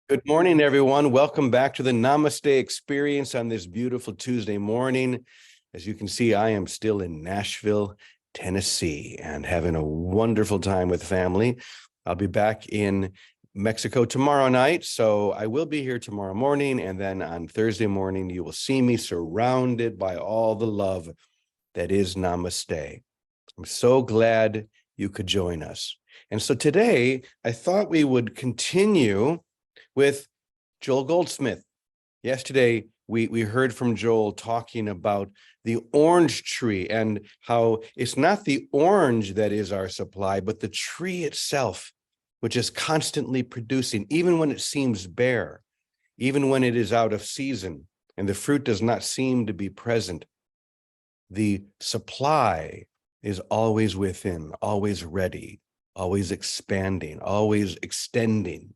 Good morning, everyone. Welcome back to the Namaste experience on this beautiful Tuesday morning. As you can see, I am still in Nashville, Tennessee, and having a wonderful time with family. I'll be back in Mexico tomorrow night, so I will be here tomorrow morning, and then on Thursday morning, you will see me surrounded by all the love that is Namaste. I'm so glad you could join us. And so today, I thought we would continue with Joel Goldsmith. Yesterday, we heard from Joel talking about the orange tree and how it's not the orange that is our supply, but the tree itself, which is constantly producing, even when it seems bare, even when it is out of season and the fruit does not seem to be present. The supply is always within, always ready, always expanding, always extending.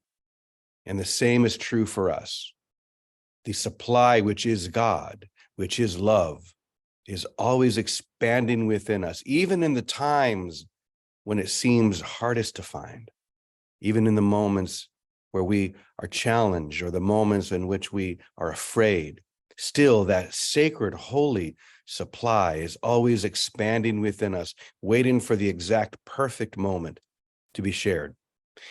And the same is true for us. The supply, which is God, which is love, is always expanding within us, even in the times when it seems hardest to find, even in the moments where we are challenged or the moments in which we are afraid. Still, that sacred, holy supply is always expanding within us, waiting for the exact perfect moment to be shared.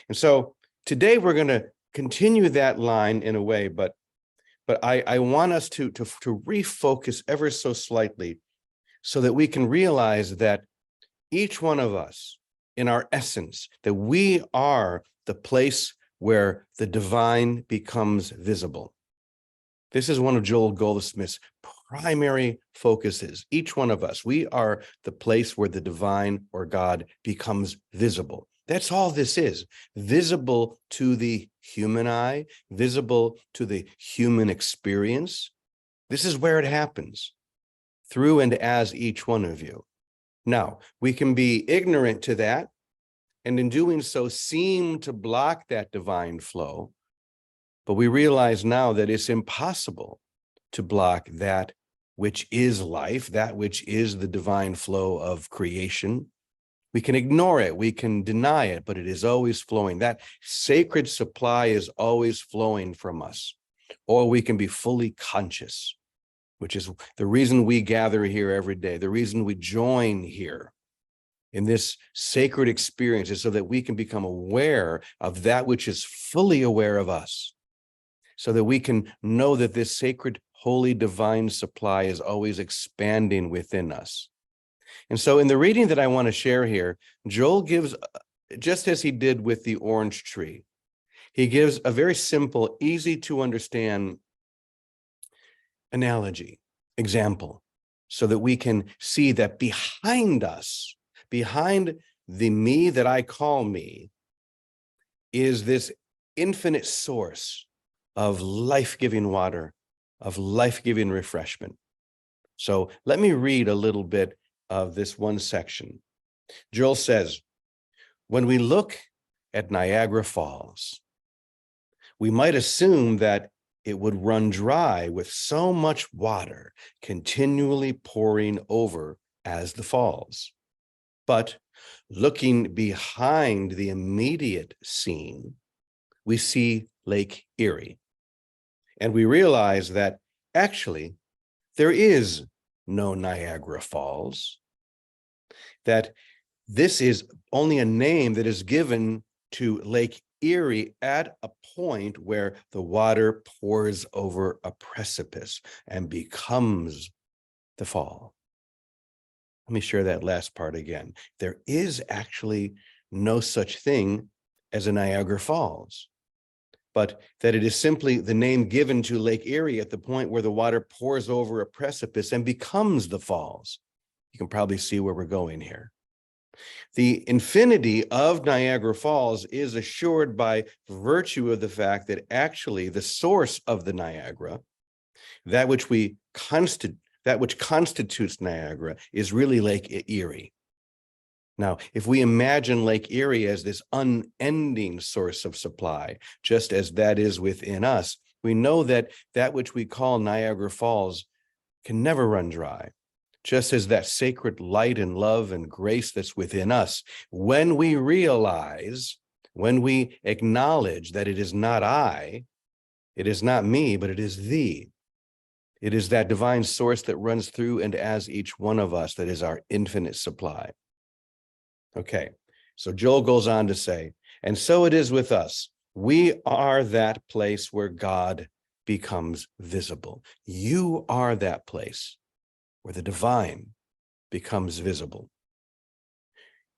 And so today we're going to continue that line in a way, but I want us to refocus ever so slightly so that we can realize that each one of us, in our essence, that we are the place where the divine becomes visible. This is one of Joel Goldsmith's primary focuses. Each one of us, we are the place where the divine or God becomes visible. That's all this is, visible to the human eye, visible to the human experience. This is where it happens, through and as each one of you. Now, we can be ignorant to that, and in doing so seem to block that divine flow, but we realize now that it's impossible to block that which is life, that which is the divine flow of creation. We can ignore it, we can deny it, but it is always flowing. That sacred supply is always flowing from us. Or we can be fully conscious, which is the reason we gather here every day, the reason we join here in this sacred experience is so that we can become aware of that which is fully aware of us, so that we can know that this sacred, holy, divine supply is always expanding within us. And so in the reading that I want to share here, Joel gives, just as he did with the orange tree, he gives a very simple, easy to understand analogy, example, so that we can see that behind us, behind the me that I call me, is this infinite source of life-giving water, of life-giving refreshment. So let me read a little bit of this one section. Joel says, when we look at Niagara Falls, we might assume that it would run dry with so much water continually pouring over as the falls. But looking behind the immediate scene, we see Lake Erie. And we realize that actually there is no Niagara Falls, that this is only a name that is given to Lake Erie at a point where the water pours over a precipice and becomes the fall. Let me share that last part again. There is actually no such thing as a Niagara Falls, but that it is simply the name given to Lake Erie at the point where the water pours over a precipice and becomes the falls. You can probably see where we're going here. The infinity of Niagara Falls is assured by virtue of the fact that actually the source of the Niagara, that which constitutes Niagara, is really Lake Erie. Now, if we imagine Lake Erie as this unending source of supply, just as that is within us, we know that that which we call Niagara Falls can never run dry, just as that sacred light and love and grace that's within us. When we realize, when we acknowledge that it is not I, It is not me, but it is thee. It is that divine source that runs through and as each one of us that is our infinite supply. Okay, so Joel goes on to say, and so it is with us. We are that place where God becomes visible. You are that place where the divine becomes visible.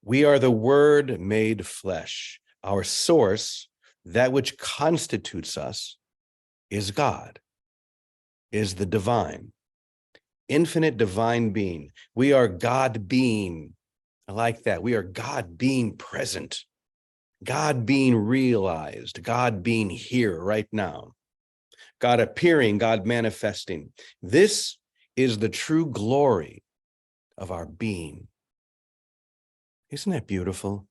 We are the Word made flesh. Our source, that which constitutes us, is God, is the divine, infinite divine being. We are God being. I like that. We are God being present, God being realized, God being here right now, God appearing, God manifesting. This is the true glory of our being. Isn't that beautiful?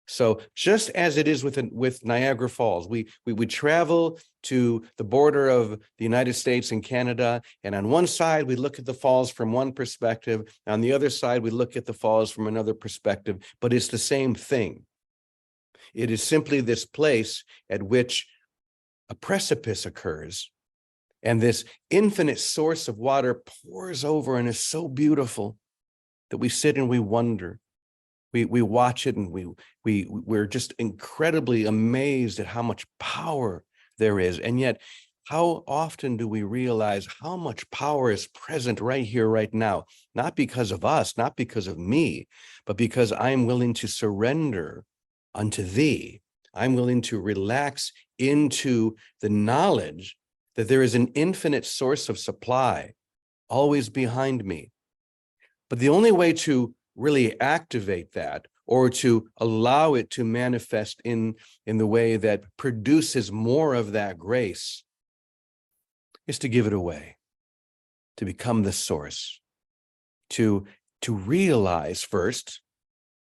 So just as it is with Niagara Falls, we travel to the border of the United States and Canada, and on one side, we look at the falls from one perspective. On the other side, we look at the falls from another perspective, but it's the same thing. It is simply this place at which a precipice occurs, and this infinite source of water pours over and is so beautiful that we sit and we wonder. We watch it and we're just incredibly amazed at how much power there is. And yet, how often do we realize how much power is present right here, right now? Not because of us, not because of me, but because I'm willing to surrender unto thee. I'm willing to relax into the knowledge that there is an infinite source of supply always behind me. But the only way to really activate that, or to allow it to manifest in the way that produces more of that grace, is to give it away, to become the source, to realize first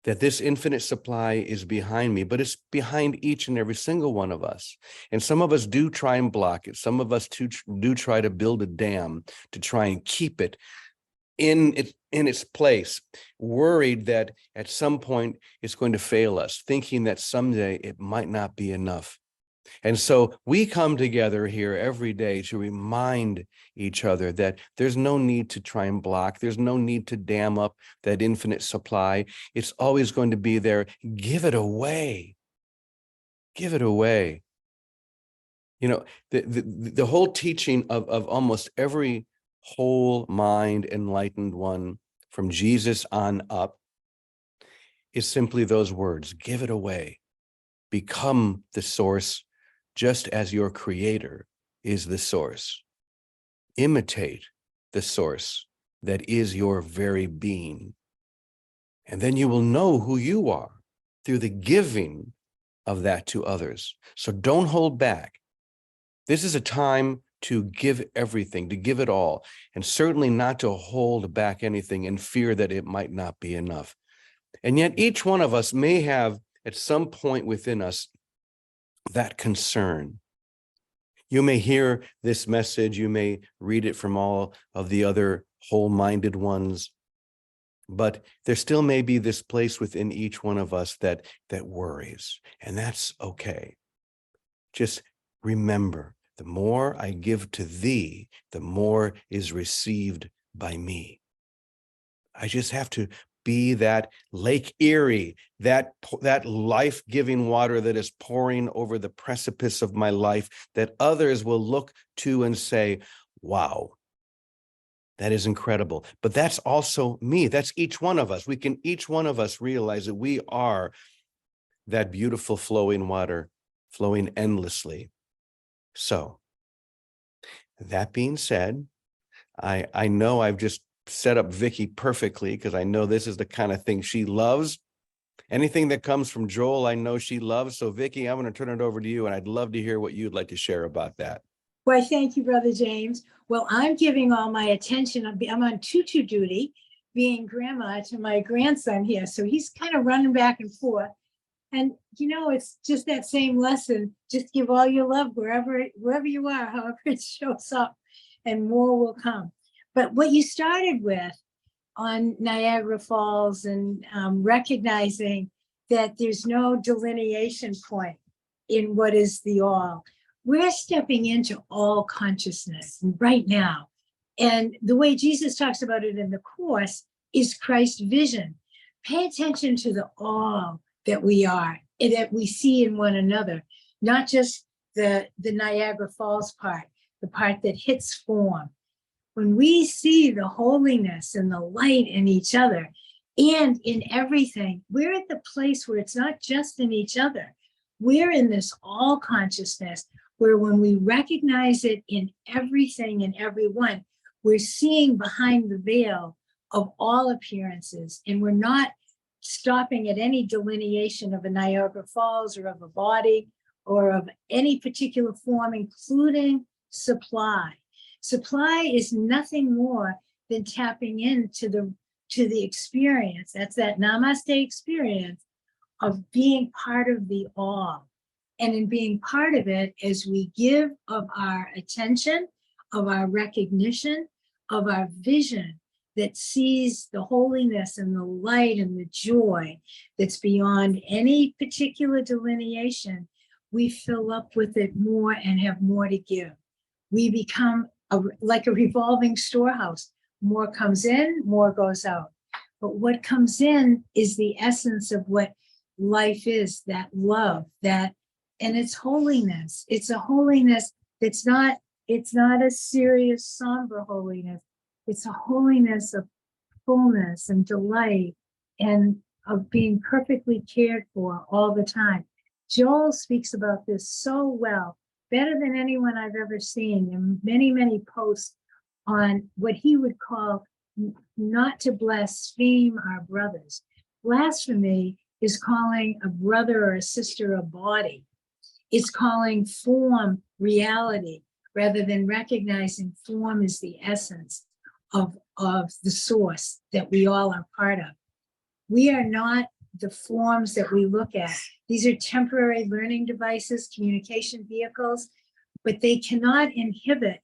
that this infinite supply is behind me, but it's behind each and every single one of us. And some of us do try and block it. Some of us do try to build a dam to try and keep it in its place, worried that at some point it's going to fail us, thinking that someday it might not be enough. And so we come together here every day to remind each other that there's no need to try and block. There's no need to dam up that infinite supply. It's always going to be there. Give it away. Give it away. You know, the whole teaching of almost every whole mind enlightened one from Jesus on up is simply those words: give it away, become the source, just as your creator is the source. Imitate the source that is your very being. And then you will know who you are through the giving of that to others. So don't hold back. This is a time to give everything, to give it all, and certainly not to hold back anything in fear that it might not be enough. And yet each one of us may have at some point within us that concern. You may hear this message, you may read it from all of the other whole-minded ones, but there still may be this place within each one of us that worries, and that's okay. Just remember, the more I give to thee, the more is received by me. I just have to be that Lake Erie, that life-giving water that is pouring over the precipice of my life, that others will look to and say, wow, that is incredible. But that's also me. That's each one of us. Each one of us realize that we are that beautiful flowing water, flowing endlessly. So that being said, I know I've just set up Vicky perfectly, because I know this is the kind of thing she loves. Anything that comes from Joel, I know she loves. So Vicky, I'm going to turn it over to you, and I'd love to hear what you'd like to share about that. Well, thank you, Brother James. Well, I'm giving all my attention. I'm on tutu duty, being grandma to my grandson here. So he's kind of running back and forth. And, you know, it's just that same lesson. Just give all your love wherever you are, however it shows up, and more will come. But what you started with on Niagara Falls, and recognizing that there's no delineation point in what is the all. we're stepping into all consciousness right now. And the way Jesus talks about it in the Course is Christ's vision. Pay attention to the all that we are and that we see in one another, not just the Niagara Falls part, the part that hits form. When we see the holiness and the light in each other and in everything, we're at the place where it's not just in each other. We're in this all consciousness where when we recognize it in everything and everyone, we're seeing behind the veil of all appearances, and we're not stopping at any delineation of a Niagara Falls or of a body or of any particular form, including supply. Supply is nothing more than tapping into the experience. That's that Namaste experience of being part of the all. And in being part of it, as we give of our attention, of our recognition, of our vision that sees the holiness and the light and the joy that's beyond any particular delineation, we fill up with it more and have more to give. We become like a revolving storehouse. More comes in, more goes out. But what comes in is the essence of what life is, that love, that, and it's holiness. It's a holiness that's not, it's not a serious, somber holiness. It's a holiness of fullness and delight and of being perfectly cared for all the time. Joel speaks about this so well, better than anyone I've ever seen, in many, many posts on what he would call not to blaspheme our brothers. Blasphemy is calling a brother or a sister a body. It's calling form reality, rather than recognizing form is the essence of the source that we all are part of. We are not the forms that we look at. These are temporary learning devices, communication vehicles, but they cannot inhibit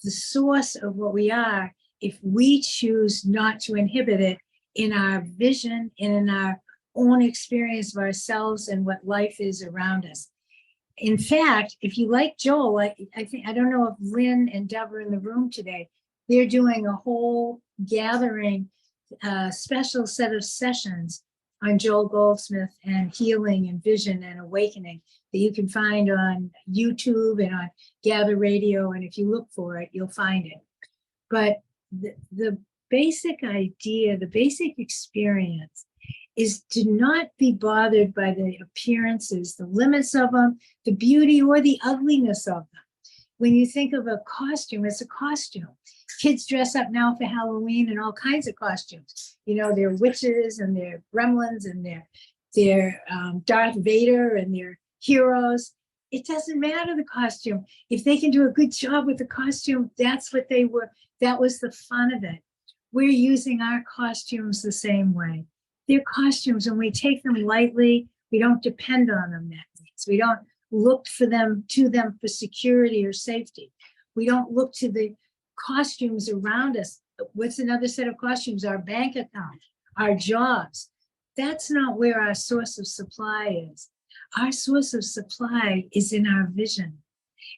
the source of what we are if we choose not to inhibit it in our vision and in our own experience of ourselves and what life is around us. In fact, if you like Joel, I don't know if Lynn and Deb are in the room today. They're doing a whole gathering, special set of sessions on Joel Goldsmith and healing and vision and awakening that you can find on YouTube and on Gather Radio. And if you look for it, you'll find it. But the basic idea, the basic experience is to not be bothered by the appearances, the limits of them, the beauty or the ugliness of them. When you think of a costume, it's a costume. Kids dress up now for Halloween in all kinds of costumes. You know, they're witches and they're gremlins and they're Darth Vader and they're heroes. It doesn't matter the costume. If they can do a good job with the costume, that's what they were. That was the fun of it. We're using our costumes the same way. They're costumes, and we take them lightly. We don't depend on them that means. We don't look to them for security or safety. We don't look to the costumes around us. What's another set of costumes? Our bank account, our jobs. That's not where our source of supply is. Our source of supply is in our vision.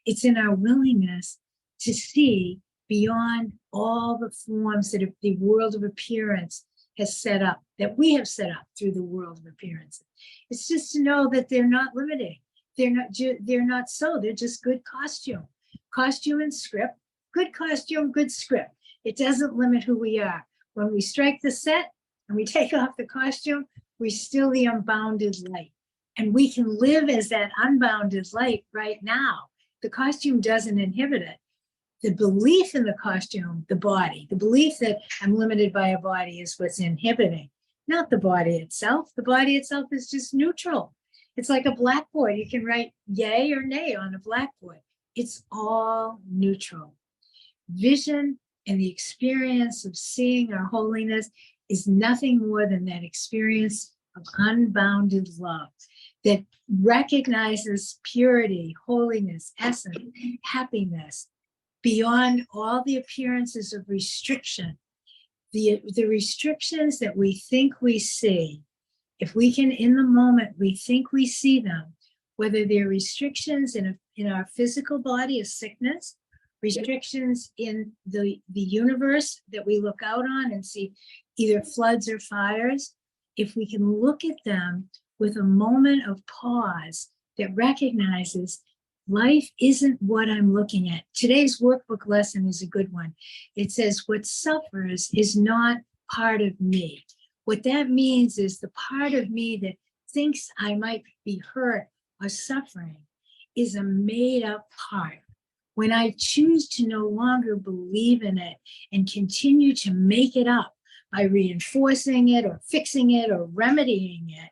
It's in our willingness to see beyond all the forms that the world of appearance has set up, that we have set up through the world of appearances. It's just to know that they're not limiting. They're not so. They're just good costume and script. Good costume, good script. It doesn't limit who we are. When we strike the set and we take off the costume, we're still the unbounded light. And we can live as that unbounded light right now. The costume doesn't inhibit it. The belief in the costume, the body, the belief that I'm limited by a body is what's inhibiting, not the body itself. The body itself is just neutral. It's like a blackboard. You can write yay or nay on a blackboard. It's all neutral. Vision and the experience of seeing our holiness is nothing more than that experience of unbounded love that recognizes purity, holiness, essence, happiness, beyond all the appearances of restriction. The restrictions that we think we see, if we can, in the moment, we think we see them, whether they're restrictions in our physical body, a sickness, restrictions in the universe that we look out on and see either floods or fires. If we can look at them with a moment of pause that recognizes life isn't what I'm looking at. Today's workbook lesson is a good one. It says, what suffers is not part of me. What that means is the part of me that thinks I might be hurt or suffering is a made up part. When I choose to no longer believe in it and continue to make it up by reinforcing it or fixing it or remedying it,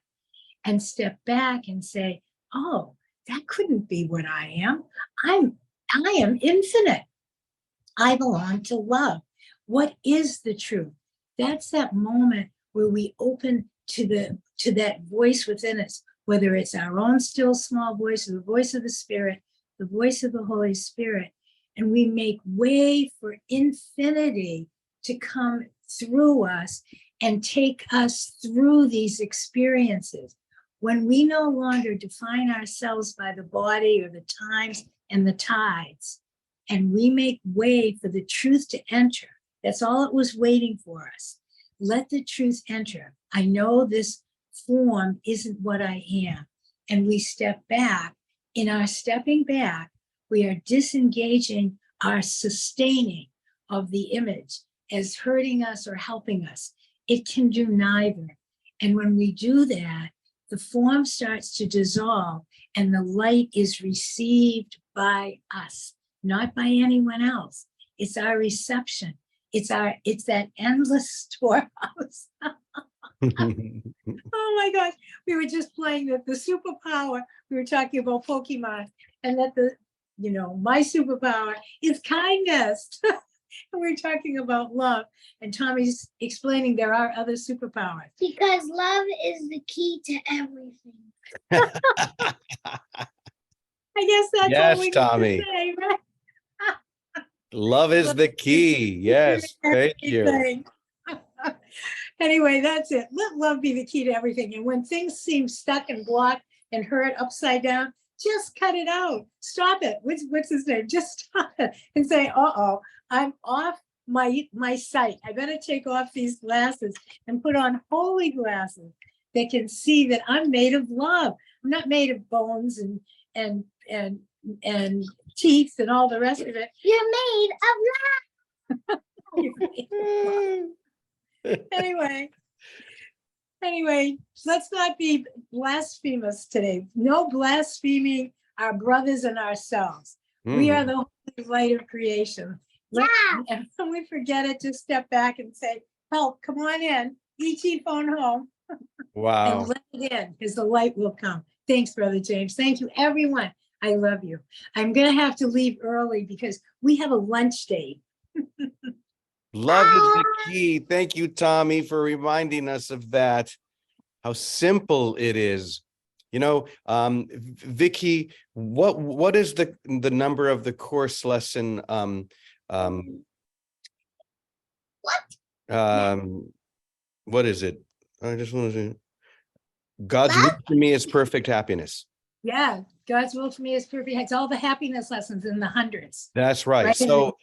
and step back and say, oh, that couldn't be what I am. I am infinite. I belong to love. What is the truth? That's that moment where we open to that voice within us, whether it's our own still small voice or the voice of the Spirit, the voice of the Holy Spirit, and we make way for infinity to come through us and take us through these experiences. When we no longer define ourselves by the body or the times and the tides, and we make way for the truth to enter, that's all it was waiting for us. Let the truth enter. I know this form isn't what I am. And we step back. In our stepping back, we are disengaging our sustaining of the image as hurting us or helping us. It can do neither. And when we do that, the form starts to dissolve and the light is received by us, not by anyone else. It's our reception. It's that endless storehouse. Oh my gosh, we were just playing that the superpower, we were talking about Pokemon, and that my superpower is kindness. And we're talking about love, and Tommy's explaining there are other superpowers. Because love is the key to everything. I guess that's Yes, all we Tommy. need to say, right? Love is the key. Yes, thank you. Anyway, that's it. Let love be the key to everything. And when things seem stuck and blocked and hurt upside down, just cut it out. Stop it. What's his name? Just stop it and say, uh-oh, I'm off my sight. I better take off these glasses and put on holy glasses that can see that I'm made of love. I'm not made of bones and teeth and all the rest of it. You're made of love. Anyway, let's not be blasphemous today. No blaspheming our brothers and ourselves. We are the holy light of creation. And when we forget it, just step back and say, help, come on in, ET phone home. Wow. And let it in, because the light will come. Thanks, Brother James. Thank you, everyone. I love you. I'm going to have to leave early because we have a lunch date. Love is the key. Thank you, Tommy, for reminding us of that. How simple it is. Vicky, what is the number of the course lesson? What is it? I just want to say, God's will for me is perfect happiness. Yeah, God's will for me is perfect. It's all the happiness lessons in the hundreds. That's right. So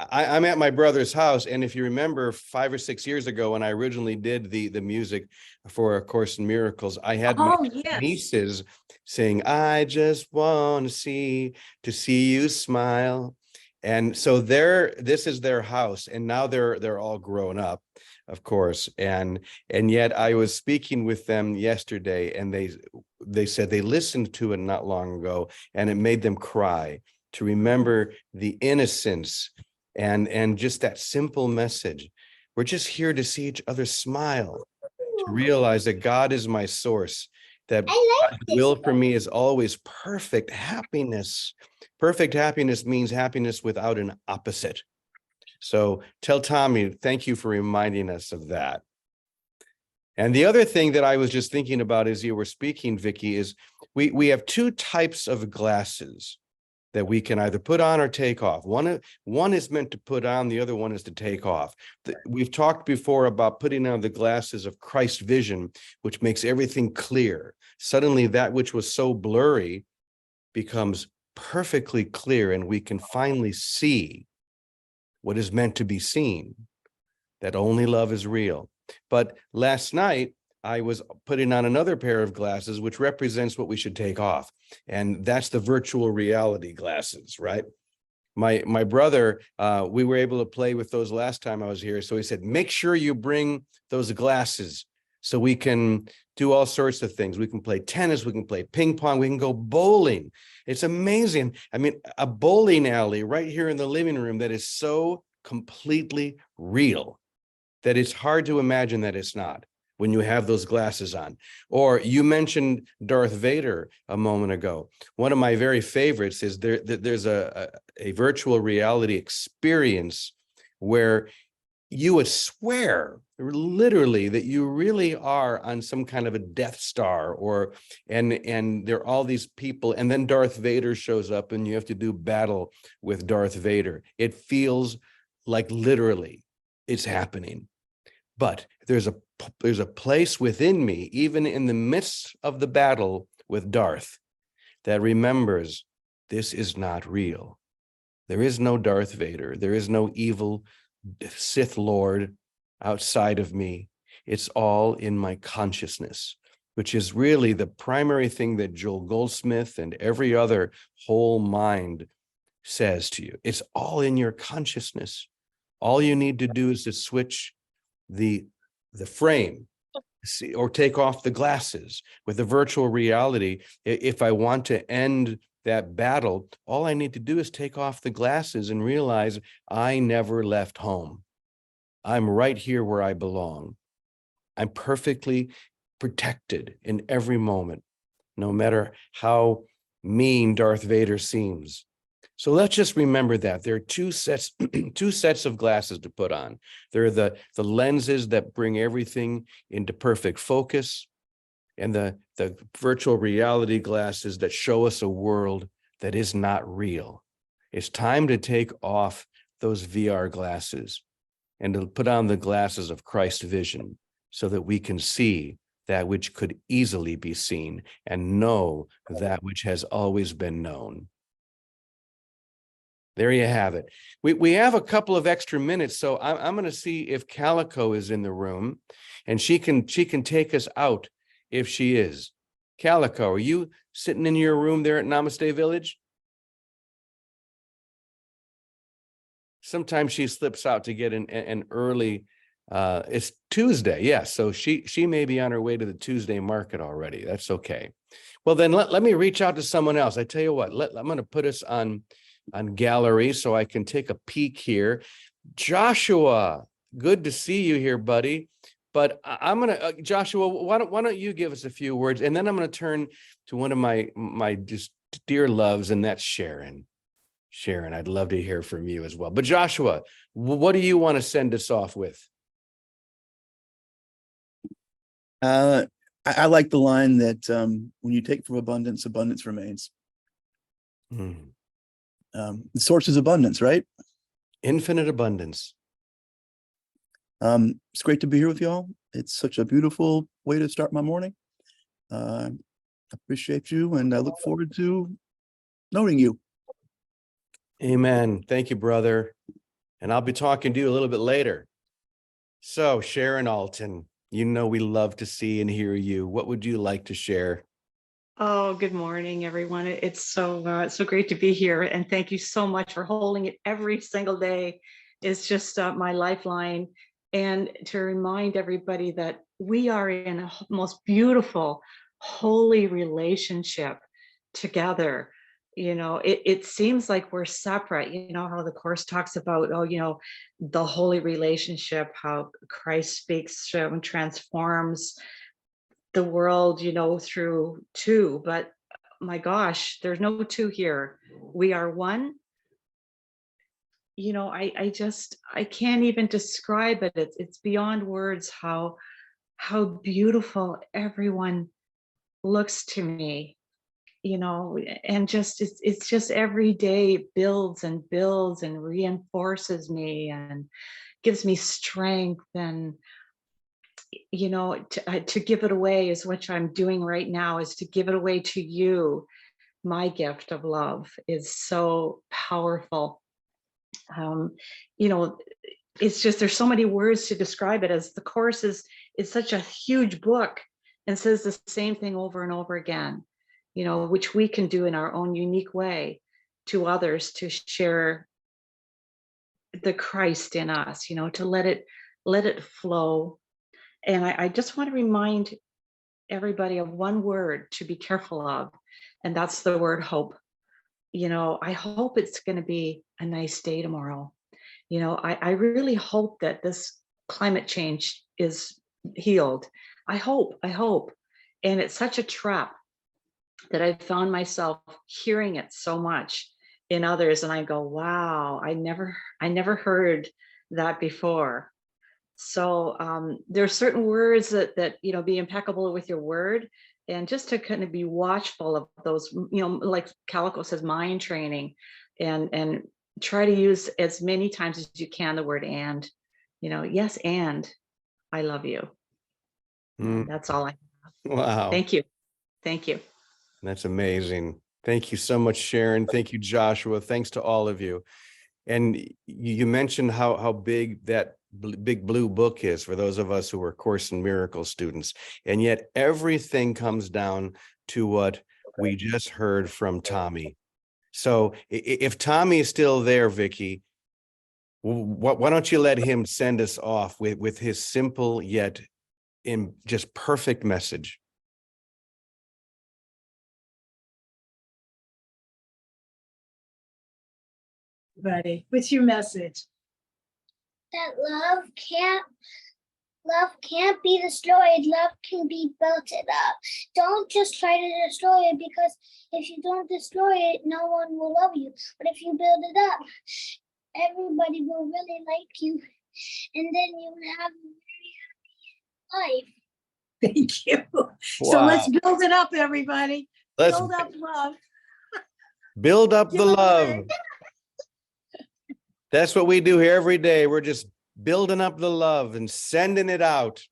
I'm at my brother's house, and if you remember 5 or 6 years ago when I originally did the music for A Course in Miracles, I had my nieces saying, I just want to see you smile. And so this is their house, and now they're all grown up, of course, and yet I was speaking with them yesterday, and they said they listened to it not long ago, and it made them cry to remember the innocence and just that simple message. We're just here to see each other smile, to realize that God is my source, that God's will for me is always perfect happiness. Perfect happiness means happiness without an opposite. So tell Tommy, thank you for reminding us of that. And the other thing that I was just thinking about as you were speaking, Vicky, is we have two types of glasses that we can either put on or take off. One is meant to put on, the other one is to take off. We've talked before about putting on the glasses of Christ vision, which makes everything clear. Suddenly that which was so blurry becomes perfectly clear and we can finally see what is meant to be seen, that only love is real. But last night, I was putting on another pair of glasses, which represents what we should take off. And that's the virtual reality glasses, right? My brother, we were able to play with those last time I was here. So he said, make sure you bring those glasses so we can do all sorts of things. We can play tennis, we can play ping pong, we can go bowling. It's amazing. I mean, a bowling alley right here in the living room that is so completely real that it's hard to imagine that it's not when you have those glasses on. Or you mentioned Darth Vader a moment ago. One of my very favorites is there's a virtual reality experience where you would swear literally that you really are on some kind of a Death Star, or and there are all these people, and then Darth Vader shows up and you have to do battle with Darth Vader. It feels like literally it's happening. But there's a place within me, even in the midst of the battle with Darth, that remembers this is not real. There is no Darth Vader. There is no evil Sith Lord outside of me. It's all in my consciousness, which is really the primary thing that Joel Goldsmith and every other whole mind says to you. It's all in your consciousness. All you need to do is to switch the frame, see, or take off the glasses. With the virtual reality, if I want to end that battle, all I need to do is take off the glasses and realize I never left home. I'm right here where I belong. I'm perfectly protected in every moment, no matter how mean Darth Vader seems. So let's just remember that there are two sets of glasses to put on. There are the lenses that bring everything into perfect focus, and the virtual reality glasses that show us a world that is not real. It's time to take off those VR glasses and to put on the glasses of Christ vision so that we can see that which could easily be seen and know that which has always been known. There you have it. We have a couple of extra minutes, so I'm going to see if Calico is in the room, and she can take us out if she is. Calico, are you sitting in your room there at Namaste Village? Sometimes she slips out to get an early. It's Tuesday, yes. So she may be on her way to the Tuesday market already. That's okay. Well, then let me reach out to someone else. I tell you what, I'm going to put us on gallery so I can take a peek here. Joshua, good to see you here, buddy. But I'm gonna Joshua, why don't you give us a few words, and then I'm gonna turn to one of my just dear loves, and that's Sharon. Sharon, I'd love to hear from you as well. But Joshua, what do you want to send us off with? I like the line that when you take from abundance, abundance remains. The source is abundance, right? Infinite abundance. It's great to be here with y'all. It's such a beautiful way to start my morning. I appreciate you, and I look forward to knowing you. Amen. Thank you, brother. And I'll be talking to you a little bit later. So, Sharon Alton, you know we love to see and hear you. What would you like to share? Oh, good morning, everyone. It's so great to be here, and thank you so much for holding it every single day. It's just my lifeline, and to remind everybody that we are in a most beautiful, holy relationship together. You know, it seems like we're separate. You know how the Course talks about, the holy relationship, how Christ speaks and transforms the world, through two, but my gosh, there's no two here. We are one. I can't even describe it. It's beyond words how beautiful everyone looks to me, and just it's just every day builds and builds and reinforces me and gives me strength. And to give it away is what I'm doing right now, is to give it away to you, my gift of love is so powerful. You know, it's just, there's so many words to describe it, as the Course is such a huge book and says the same thing over and over again, you know, which we can do in our own unique way to others, to share the Christ in us, you know, to let it flow. And I just want to remind everybody of one word to be careful of, and that's the word hope. You know, I hope it's going to be a nice day tomorrow. You know, I really hope that this climate change is healed. I hope. And it's such a trap that I've found myself hearing it so much in others. And I go, wow, I never heard that before. So there are certain words that, you know, be impeccable with your word, and just to kind of be watchful of those, you know, like Calico says, mind training, and try to use as many times as you can the word and, you know, yes, and I love you. And that's all I have. Wow. Thank you. Thank you. That's amazing. Thank you so much, Sharon. Thank you, Joshua. Thanks to all of you. And you mentioned how big that big blue book is for those of us who are Course in Miracles students. And yet everything comes down to what we just heard from Tommy. So if Tommy is still there, Vicky, why don't you let him send us off with his simple yet in just perfect message. Buddy, what's your message? That love can't be destroyed. Love can be built it up. Don't just try to destroy it, because if you don't destroy it, no one will love you. But if you build it up, everybody will really like you, and then you will have a very happy life. Thank you. So Wow. let's build it up, everybody. Let's Build up love. build up the Give 'em a love. word. That's what we do here every day. We're just building up the love and sending it out.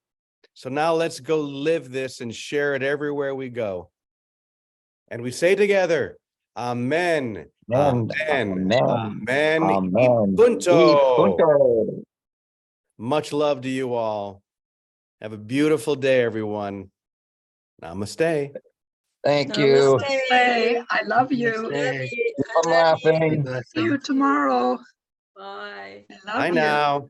So now let's go live this and share it everywhere we go. And we say together, Amen. Amen. Amen. Amen. Punto. Much love to you all. Have a beautiful day, everyone. Namaste. Thank you. Namaste. I love you. Keep on laughing. See you tomorrow. Bye. I love Bye you. now.